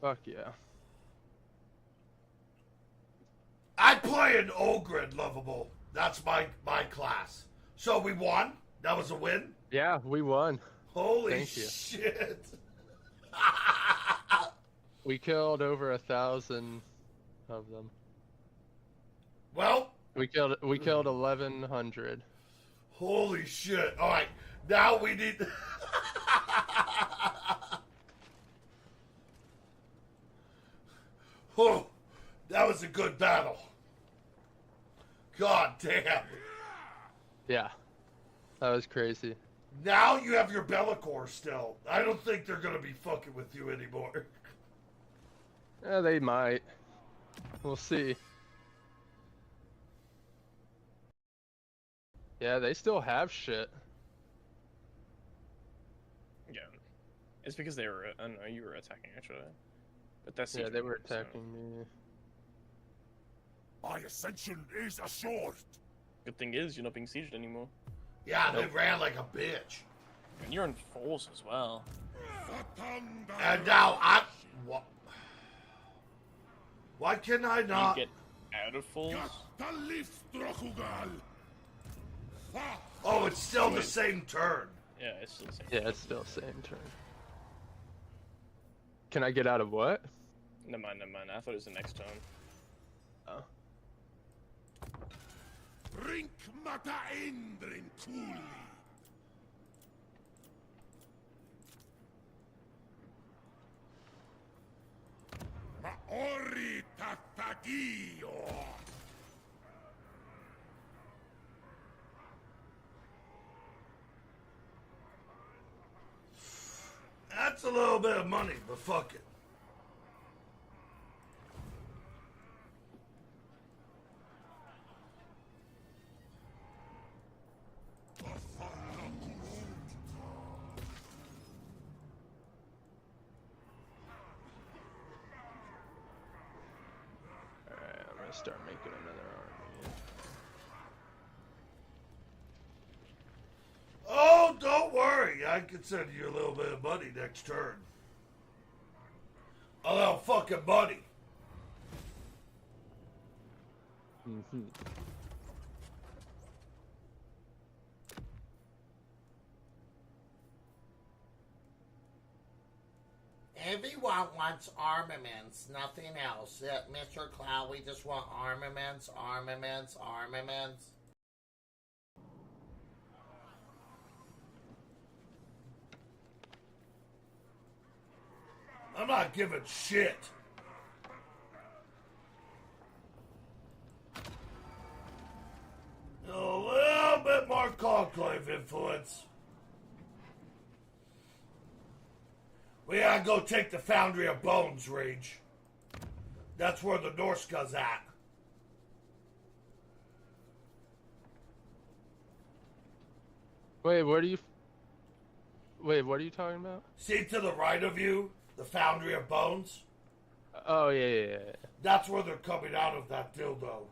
Fuck yeah. I'd play an Ogre Lovable. That's my class. So we won. That was a win. Yeah, we won. Holy Thank you. shit. We killed over 1,000 of them. Well, We killed 1,100. holy shit. All right. Now we need. Oh, that was a good battle. God damn. Yeah, that was crazy. Now you have your Bellicor still. I don't think they're gonna be fucking with you anymore. Yeah, they might. We'll see. Yeah, they still have shit. Yeah. It's because they were. I don't know. You were attacking actually, but that's Yeah, they were so- attacking me. My ascension is assured. Good thing is you're not being sieged anymore, Yeah, they ran like a bitch. and you're in falls as well. And now I. Why can I Can not? you get out of falls? Oh, it's still the same turn. Yeah, it's still the same. Yeah, it's still same turn. Can I get out of what? Never mind, never mind. I thought it was the next turn. Oh. Rink mata endrin tuli. Maori tatagio. That's a little bit of money, but fuck it. Alright, I'm gonna start making another army. Oh, don't worry. I can send you a little bit of money next turn. A little fucking money. Mm-hmm. Everyone wants armaments, nothing else. Mr. Cloud, we just want armaments, armaments, armaments. I'm not giving shit. A little bit more conclave influence. We gotta go take the Foundry of Bones, Rage. That's where the Norska's at. Wait, what are you? Wait, what are you talking about? See to the right of you, the Foundry of Bones? Oh yeah. That's where they're coming out of that dildo.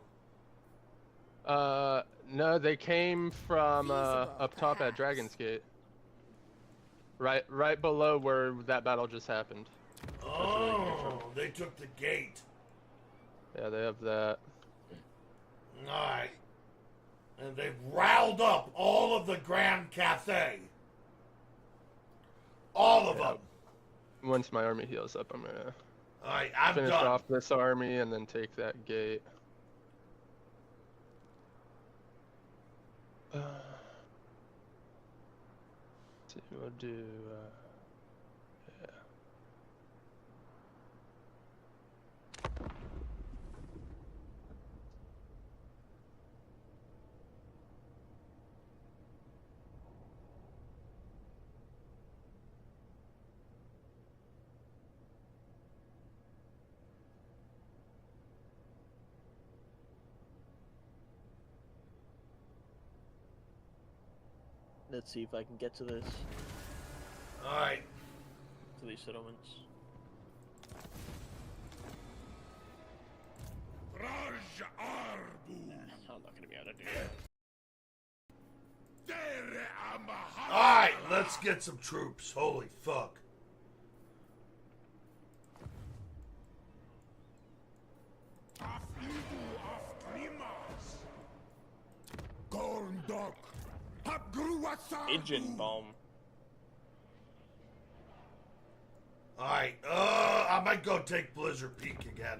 No, they came from up top at Dragon's Gate. Right below where that battle just happened. Oh, they took the gate. Yeah, they have that. Alright. And they've riled up all of the Grand Cathay. All of them. Once my army heals up, I'm gonna Alright, I'm finish done. off this army and then take that gate. See, we'll do. Yeah. Let's see if I can get to this, Alright. to these settlements. Raj Arbu. I'm not gonna be able to do that. Dere Amaha. Alright, let's get some troops. Holy fuck. Pigeon bomb. Alright, I might go take Blizzard Peak again.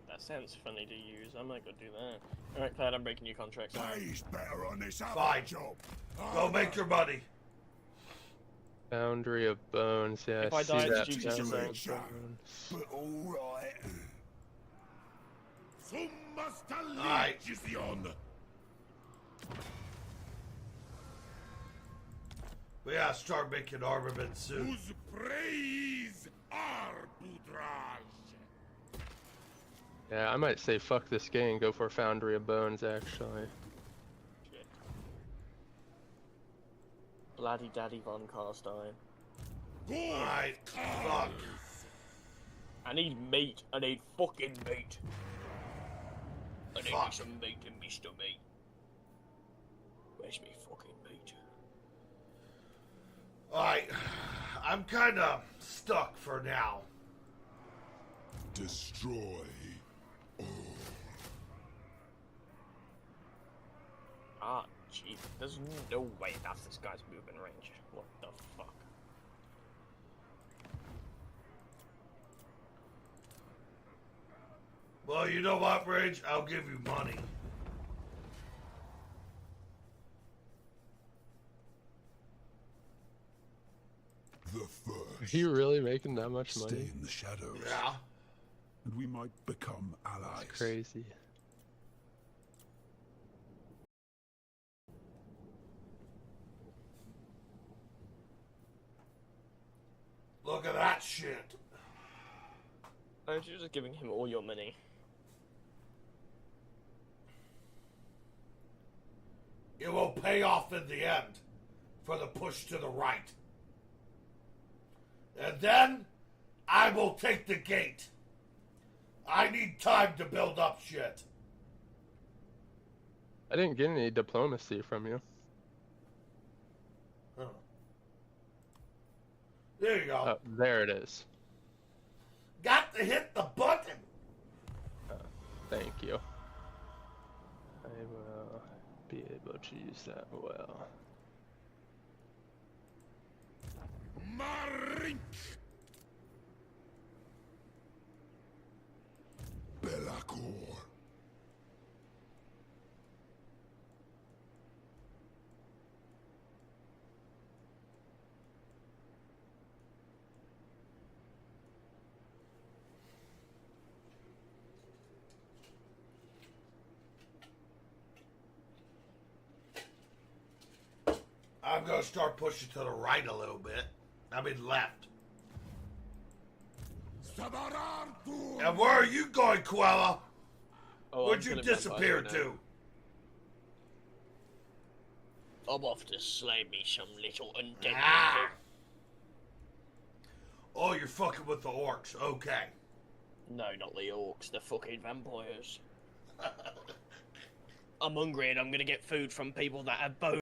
That sounds funny to use. I might go do that. Alright, Cloud, I'm breaking your contract. Sorry. Pays better on this other Fine. job. Go make your money. Foundry of Bones. Yeah, If I I see die, that. did you just Foundry say- of Bones. But alright. Summasta Alright. Legion. We gotta start making armament soon. Whose praise arbitrage. Yeah, I might say fuck this game and go for Foundry of Bones, actually. Shit. Bloody Daddy Von Carstein. Alright, fuck. I need meat. I need fucking meat. I need me Fuck. some meat in me stomach. Where's me fucking meat? Alright, I'm kinda stuck for now. Destroy. Ah, jeez. There's no way that's this guy's movement range. What the fuck? Well, you know what, Rage? I'll give you money. The Are first. you really making that much Stay money? in the shadows. Yeah? And we might become allies. That's crazy. Look at that shit. Aren't you just giving him all your money? It will pay off in the end for the push to the right. And then I will take the gate. I need time to build up shit. I didn't get any diplomacy from you. Huh. There you go. Oh, there it is. Got to hit the button. Thank you. I will be able to use that well. Marink. Belacor. I'm gonna start pushing to the right a little bit. I mean left. Sabarartu. And where are you going, Quella? Oh, Where'd I'm you killing disappear vampires right to? now. I'm off to slay me some little undead Ah! Oh, you're fucking with the orcs. Okay. people. No, not the orcs, the fucking vampires. I'm hungry and I'm gonna get food from people that have bones.